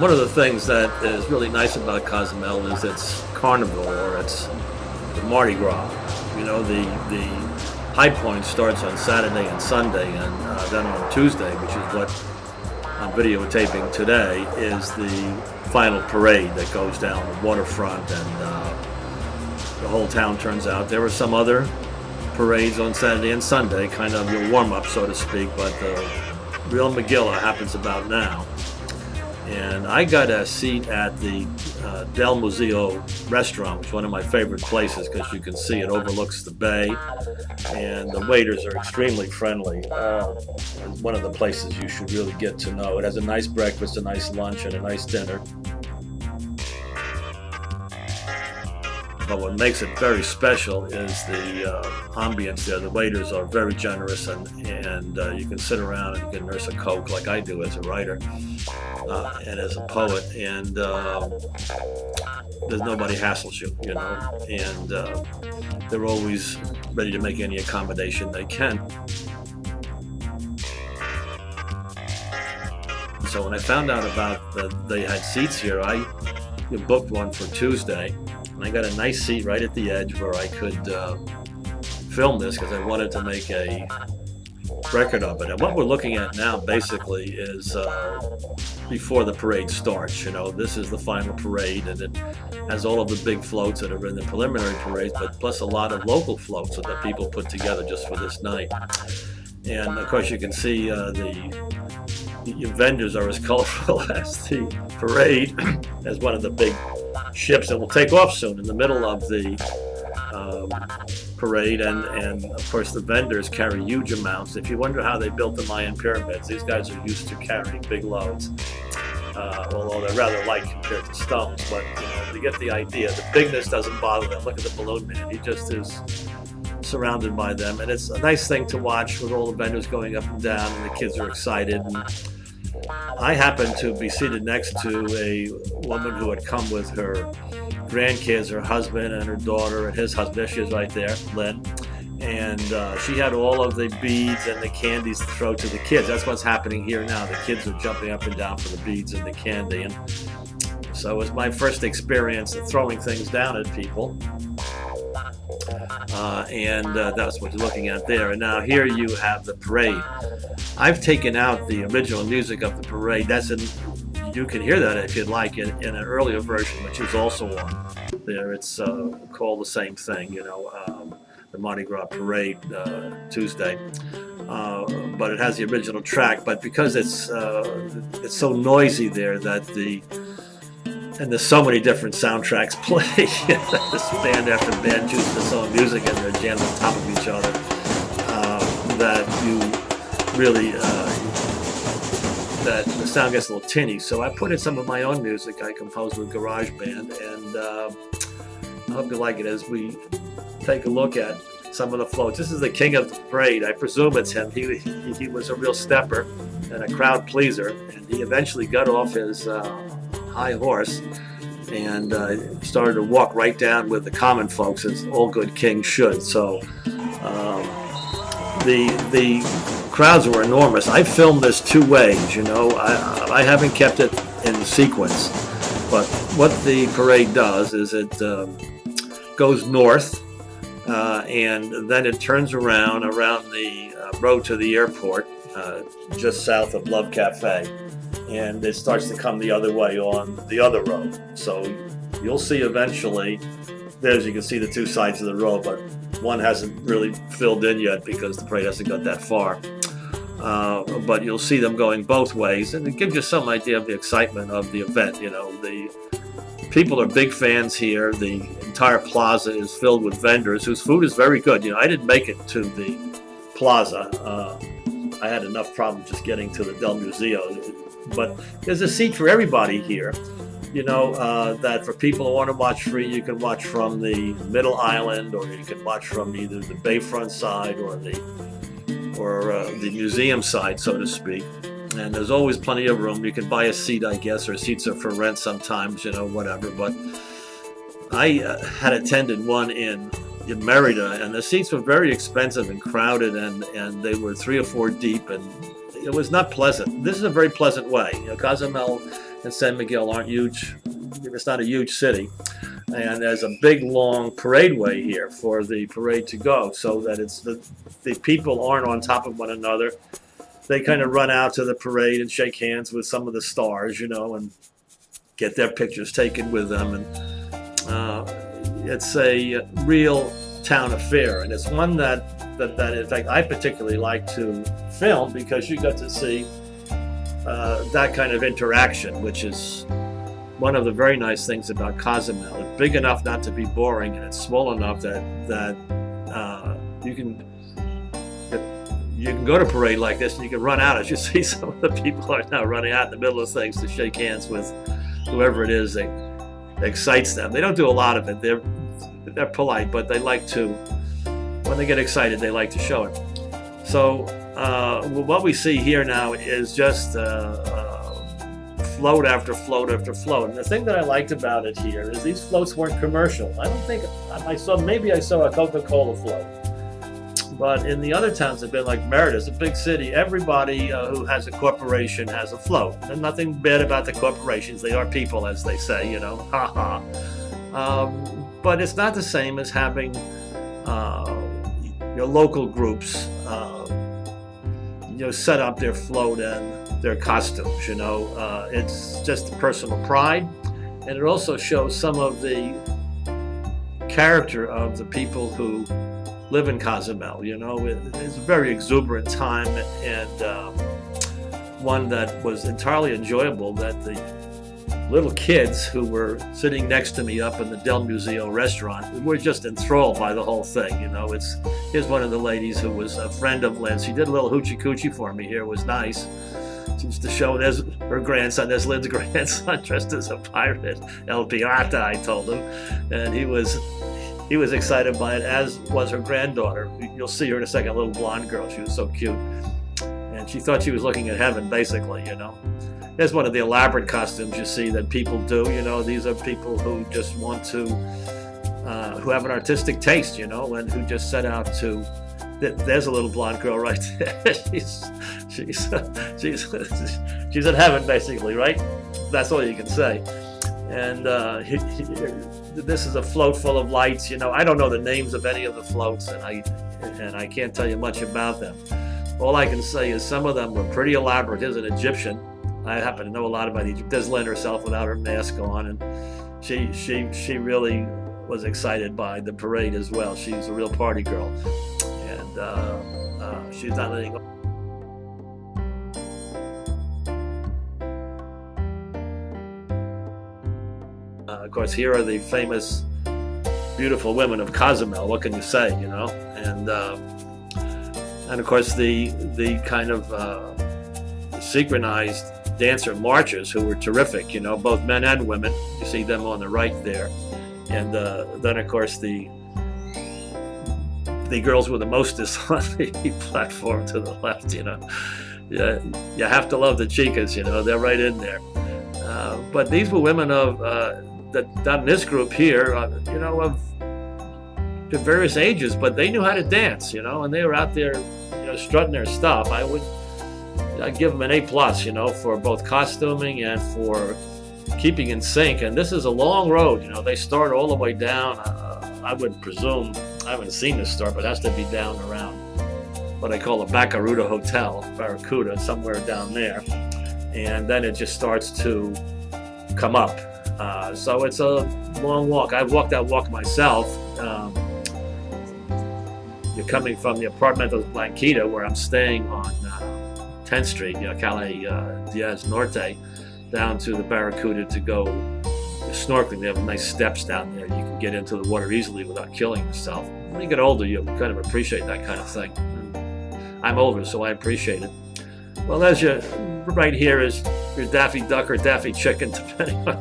one of the things that is really nice about Cozumel is its carnival, or its the Mardi Gras. You know, the high point starts on Saturday and Sunday, and then on Tuesday, which is what I'm videotaping today, is the final parade that goes down the waterfront, and the whole town turns out. There were some other parades on Saturday and Sunday, kind of your warm-up, so to speak, but the real Megillah happens about now. And I got a seat at the Del Museo restaurant, which is one of my favorite places because you can see it overlooks the bay, and the waiters are extremely friendly. It's one of the places you should really get to know. It has a nice breakfast, a nice lunch, and a nice dinner. But what makes it very special is the ambience there. The waiters are very generous, and you can sit around and you can nurse a Coke like I do as a writer and as a poet, and there's nobody hassles you, you know, and they're always ready to make any accommodation they can. So when I found out about that they had seats here, I booked one for Tuesday. And I got a nice seat right at the edge where I could film this because I wanted to make a record of it. And what we're looking at now basically is before the parade starts. You know, this is the final parade, and it has all of the big floats that are in the preliminary parades, but plus a lot of local floats that people put together just for this night. And of course you can see the vendors are as colorful as the parade, as one of the big ships that will take off soon in the middle of the parade, and of course the vendors carry huge amounts. If you wonder how they built the Mayan pyramids, these guys are used to carrying big loads, although they're rather light compared to stones, but you know, you get the idea. The bigness doesn't bother them. Look at the balloon man, he just is surrounded by them, and it's a nice thing to watch with all the vendors going up and down, and the kids are excited. And I happened to be seated next to a woman who had come with her grandkids, her husband and her daughter and his husband. There she is right there, Lynn. And she had all of the beads and the candies to throw to the kids. That's what's happening here now. The kids are jumping up and down for the beads and the candy. And so it was my first experience of throwing things down at people. And that's what you're looking at there. And now here you have the parade. I've taken out the original music of the parade. You can hear that if you'd like in an earlier version, which is also on there. It's called the same thing, you know, the Mardi Gras Parade Tuesday. But it has the original track. But because it's so noisy there that and there's so many different soundtracks play. This band after band chooses its own music, and they're jammed on top of each other. That you really that the sound gets a little tinny. So I put in some of my own music I composed with GarageBand, and I hope you like it as we take a look at some of the floats. This is the king of the parade. I presume it's him. He was a real stepper and a crowd pleaser, and he eventually got off his high horse and started to walk right down with the common folks, as all good kings should. So the crowds were enormous. I filmed this two ways, you know. I haven't kept it in sequence, but what the parade does is it goes north and then it turns around the road to the airport just south of Love Cafe, and it starts to come the other way on the other road. So you'll see eventually, there as you can see the two sides of the road, but one hasn't really filled in yet because the parade hasn't got that far. But you'll see them going both ways, and it gives you some idea of the excitement of the event. You know, the people are big fans here. The entire plaza is filled with vendors whose food is very good. You know, I didn't make it to the plaza. I had enough problems just getting to the Del Museo. But there's a seat for everybody here. You know, that for people who want to watch free, you can watch from the middle island, or you can watch from either the bayfront side or the museum side, so to speak. And there's always plenty of room. You can buy a seat, I guess, or seats are for rent sometimes, you know, whatever. But I had attended one in in Merida, and the seats were very expensive and crowded, and they were 3 or 4 deep, and it was not pleasant. This is a very pleasant way. Cozumel and San Miguel aren't huge. It's not a huge city. And there's a big, long parade way here for the parade to go, so that it's the people aren't on top of one another. They kind of run out to the parade and shake hands with some of the stars, and get their pictures taken with them. And it's a real town affair, and it's one that in fact I particularly like to film, because you got to see that kind of interaction, which is one of the very nice things about Cozumel. It's big enough not to be boring, and it's small enough that you can go to a parade like this and you can run out. As you see, some of the people are now running out in the middle of things to shake hands with whoever it is that excites them. They don't do a lot of it. They're polite, but they like to, when they get excited, they like to show it. So what we see here now is just float after float after float. And the thing that I liked about it here is these floats weren't commercial. I don't think maybe I saw a Coca-Cola float. But in the other towns have been like Merida, it's a big city. Everybody who has a corporation has a float. There's nothing bad about the corporations. They are people, as they say, ha ha. But it's not the same as having your local groups set up their float and their costumes. It's just personal pride, and it also shows some of the character of the people who live in Cozumel. It's a very exuberant time, and one that was entirely enjoyable, that the little kids who were sitting next to me up in the Del Museo restaurant were just enthralled by the whole thing. Here's one of the ladies who was a friend of Lynn's. She did a little hoochie coochie for me here. It was nice. She used to show, there's her grandson, there's Lynn's grandson dressed as a pirate, El Pirata, I told him. And he was excited by it, as was her granddaughter. You'll see her in a second, a little blonde girl. She was so cute. And she thought she was looking at heaven, basically, There's one of the elaborate costumes you see that people do. These are people who just want to, who have an artistic taste, and who just set out to. There's a little blonde girl right there. she's in heaven, basically, right? That's all you can say. And this is a float full of lights. I don't know the names of any of the floats, and I can't tell you much about them. All I can say is some of them were pretty elaborate. Here's an Egyptian. I happen to know a lot about Egypt. There's Lynn herself without her mask on, and she really was excited by the parade as well. She's a real party girl, and she's not letting go. Of course, here are the famous, beautiful women of Cozumel. What can you say, And of course, the kind of synchronized dancer marchers who were terrific, both men and women. You see them on the right there. And then, of course, the girls with the mostest on the platform to the left, Yeah, you have to love the chicas, they're right in there. But these were women of, that in this group here, of various ages, but they knew how to dance, and they were out there, strutting their stuff. I'd give them an A+, for both costuming and for keeping in sync. And this is a long road, they start all the way down. I would presume, I haven't seen this start, but it has to be down around what I call a Barracuda Hotel, Barracuda, somewhere down there. And then it just starts to come up. So it's a long walk. I've walked that walk myself. You're coming from the Apartamentos Blanquita, where I'm staying on 10th Street, Calle Diaz Norte, down to the Barracuda to go snorkeling. They have nice steps down there. You can get into the water easily without killing yourself. When you get older, you kind of appreciate that kind of thing. I'm older, so I appreciate it. Well, as you right here is your Daffy Duck or Daffy Chicken, depending on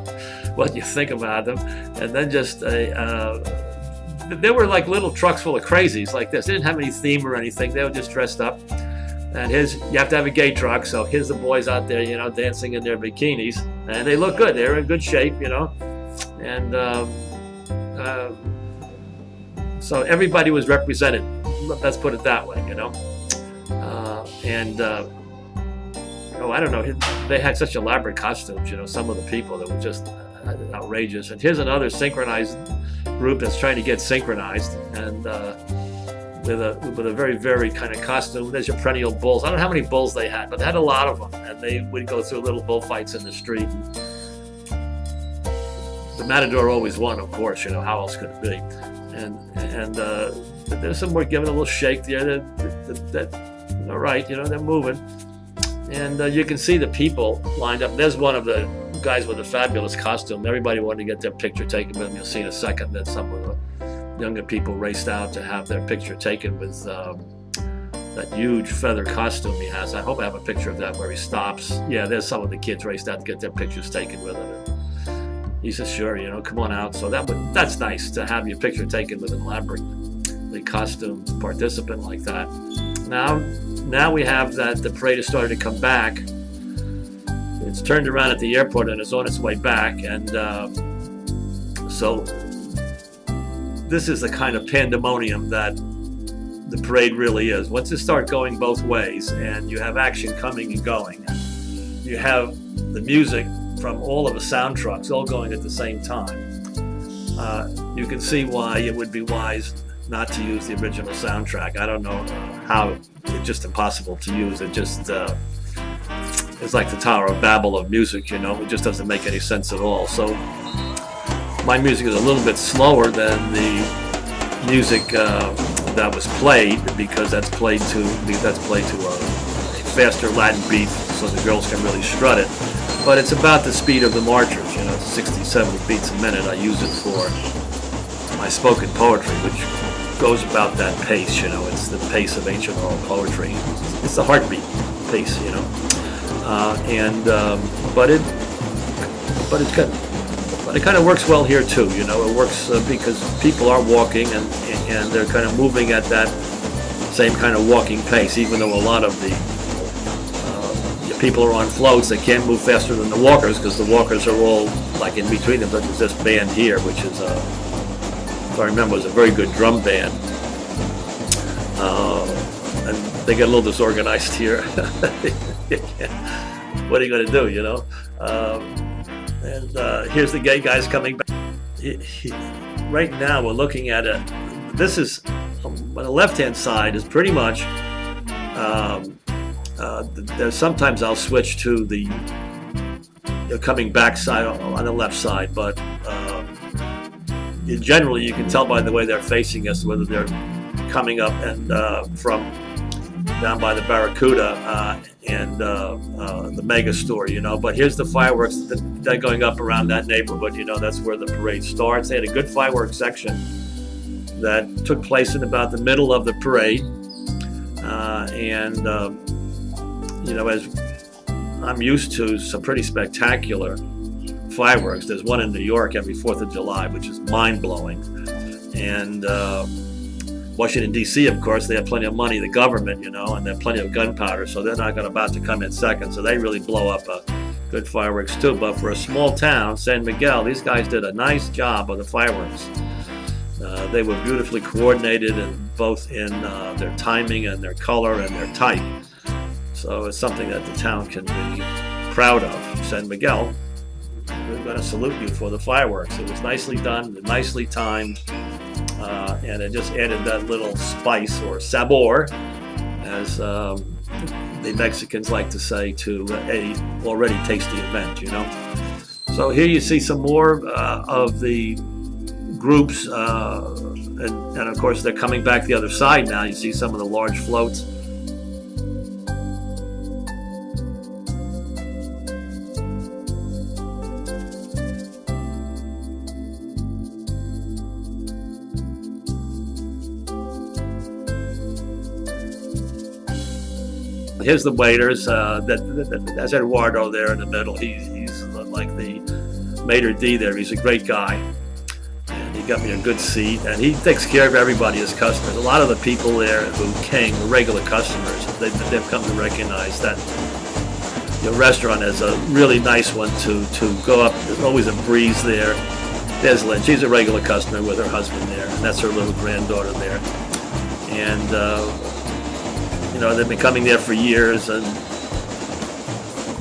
what you think about them. And then just there were like little trucks full of crazies like this. They didn't have any theme or anything. They were just dressed up. And you have to have a gay truck. So here's the boys out there, dancing in their bikinis, and they look good. They're in good shape, And So everybody was represented. Let's put it that way, you know. Oh, I don't know. They had such elaborate costumes, you know. Some of the people that were just outrageous. And here's another synchronized group that's trying to get synchronized, and with a very, very kind of costume. There's your perennial bulls. I don't know how many bulls they had, but they had a lot of them, and they would go through little bullfights in the street. The matador always won, of course. You know, how else could it be? And there's some more giving a little shake there. That all right, you know, they're moving, and you can see the people lined up. There's one of the guys with a fabulous costume. Everybody wanted to get their picture taken with him. You'll see in a second that some of the younger people raced out to have their picture taken with that huge feather costume he has. I hope I have a picture of that where he stops. Yeah, there's some of the kids raced out to get their pictures taken with him. He says, sure, you know, come on out. So that's nice to have your picture taken with an elaborately costumed participant like that. Now we have that the parade has started to come back. It's turned around at the airport and it's on its way back, and so this is the kind of pandemonium that the parade really is. Once it starts going both ways and you have action coming and going, you have the music from all of the sound trucks all going at the same time, you can see why it would be wise not to use the original soundtrack. I don't know how. It's just impossible to use. It just it's like the Tower of Babel of music, you know. It just doesn't make any sense at all. So my music is a little bit slower than the music that was played, because that's played to a faster Latin beat, so the girls can really strut it. But it's about the speed of the marchers, you know, 60, 70 beats a minute. I use it for my spoken poetry, which goes about that pace, you know. It's the pace of ancient oral poetry. It's the heartbeat pace, you know. But it kind of works well here too, you know. It works because people are walking and they're kind of moving at that same kind of walking pace, even though a lot of the people are on floats. They can't move faster than the walkers because the walkers are all like in between them. But there's this band here, which is, if I remember, was a very good drum band. And they get a little disorganized here. What are you going to do, you know? Here's the gay guys coming back. Right now we're looking at it. This is, on the left-hand side is pretty much, there's sometimes I'll switch to the coming back side on the left side, but generally you can tell by the way they're facing us whether they're coming up and from down by the Barracuda and the Mega Store, you know. But here's the fireworks that are going up around that neighborhood, you know. That's where the parade starts. They had a good fireworks section that took place in about the middle of the parade, you know, as I'm used to some pretty spectacular fireworks. There's one in New York every 4th of July, which is mind-blowing. And Washington, D.C., of course, they have plenty of money, the government, you know, and they have plenty of gunpowder, so they're not about to come in second. So they really blow up good fireworks, too. But for a small town, San Miguel, these guys did a nice job of the fireworks. They were beautifully coordinated, and both in their timing and their color and their type. So it's something that the town can be proud of. San Miguel, we're going to salute you for the fireworks. It was nicely done, nicely timed, and it just added that little spice or sabor, as the Mexicans like to say, to a already tasty event, you know. So here you see some more of the groups, and of course they're coming back the other side now. You see some of the large floats. Here's the waiters. That's Eduardo there in the middle. He's like the maitre d' there. He's a great guy. And he got me a good seat. And he takes care of everybody as customers. A lot of the people there who came were regular customers. They've come to recognize that the restaurant is a really nice one to go up. There's always a breeze there. There's Lynn. She's a regular customer with her husband there, and that's her little granddaughter there. And they've been coming there for years, and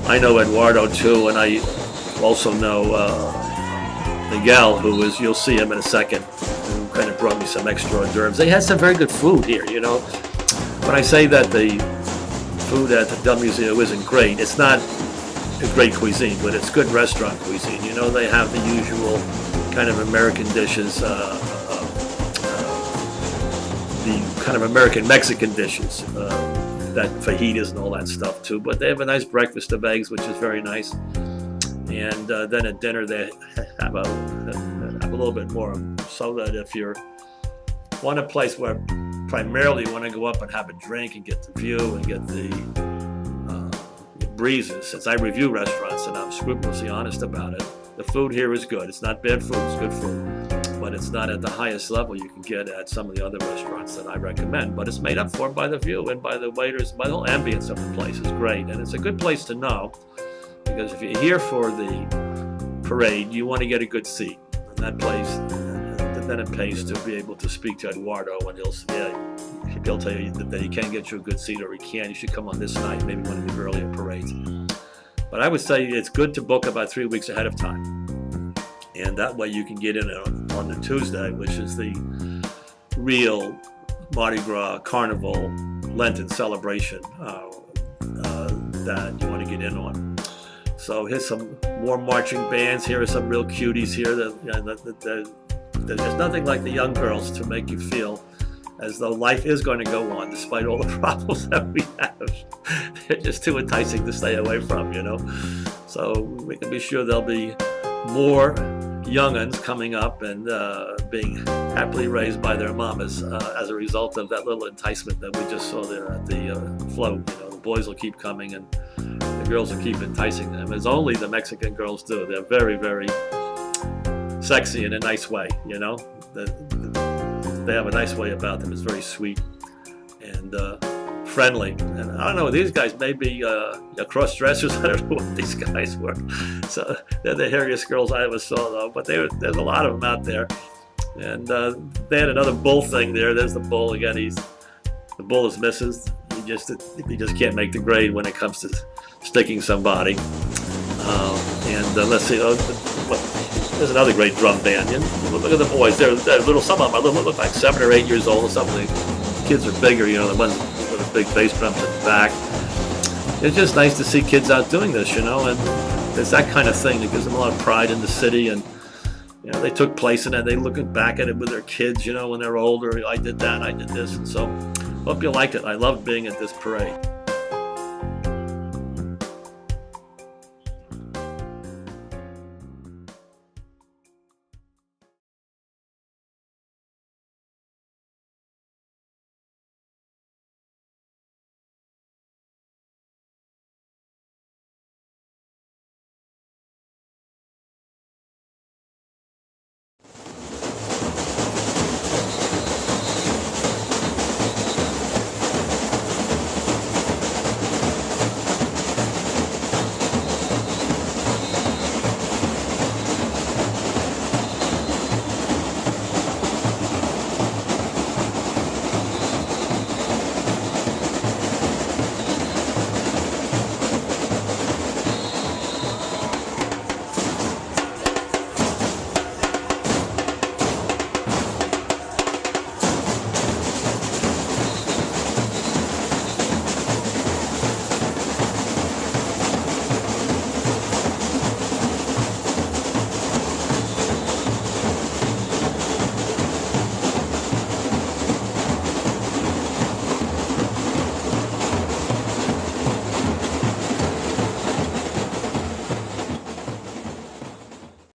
I know Eduardo too, and I also know Miguel, who is, you'll see him in a second, who kind of brought me some extra hors d'oeuvres. They had some very good food here, When I say that the food at the WZO isn't great, it's not a great cuisine, but it's good restaurant cuisine. They have the usual kind of American dishes, the kind of American Mexican dishes, that fajitas and all that stuff too. But they have a nice breakfast of eggs, which is very nice. And then at dinner they have a little bit more, so that if you want a place where primarily you want to go up and have a drink and get the view and get the breezes, since I review restaurants and I'm scrupulously honest about it, the food here is good. It's not bad food, it's good food, but it's not at the highest level you can get at some of the other restaurants that I recommend. But it's made up for by the view and by the waiters, by the whole ambience of the place is great. And it's a good place to know, because if you're here for the parade, you want to get a good seat in that place. Then it pays to be able to speak to Eduardo, and he'll tell you that he can get you a good seat, or you should come on this night, maybe one of the earlier parades. But I would say it's good to book about 3 weeks ahead of time, and that way you can get in on the Tuesday, which is the real Mardi Gras Carnival Lenten celebration that you want to get in on. So here's some more marching bands. Here are some real cuties here. There's nothing like the young girls to make you feel as though life is going to go on despite all the problems that we have. They're just too enticing to stay away from, So we can be sure there'll be more young'uns coming up and being happily raised by their mamas as a result of that little enticement that we just saw there at the float. The boys will keep coming and the girls will keep enticing them, as only the Mexican girls do. They're very, very sexy in a nice way, They have a nice way about them. It's very sweet and friendly. And I don't know, these guys may be cross-dressers. I don't know what these guys were. So they're the hairiest girls I ever saw, though. But there's a lot of them out there. And they had another bull thing there. There's the bull again. The bull is misses. He just can't make the grade when it comes to sticking somebody. Let's see. There's another great drum band. Look at the boys. They're little. Some of them look like 7 or 8 years old. Some of the kids are bigger. The ones with the big bass drums at the back. It's just nice to see kids out doing this, And there's that kind of thing that gives them a lot of pride in the city. And they took place in it. They looking back at it with their kids. When they're older. I did that. I did this. And so, hope you liked it. I loved being at this parade.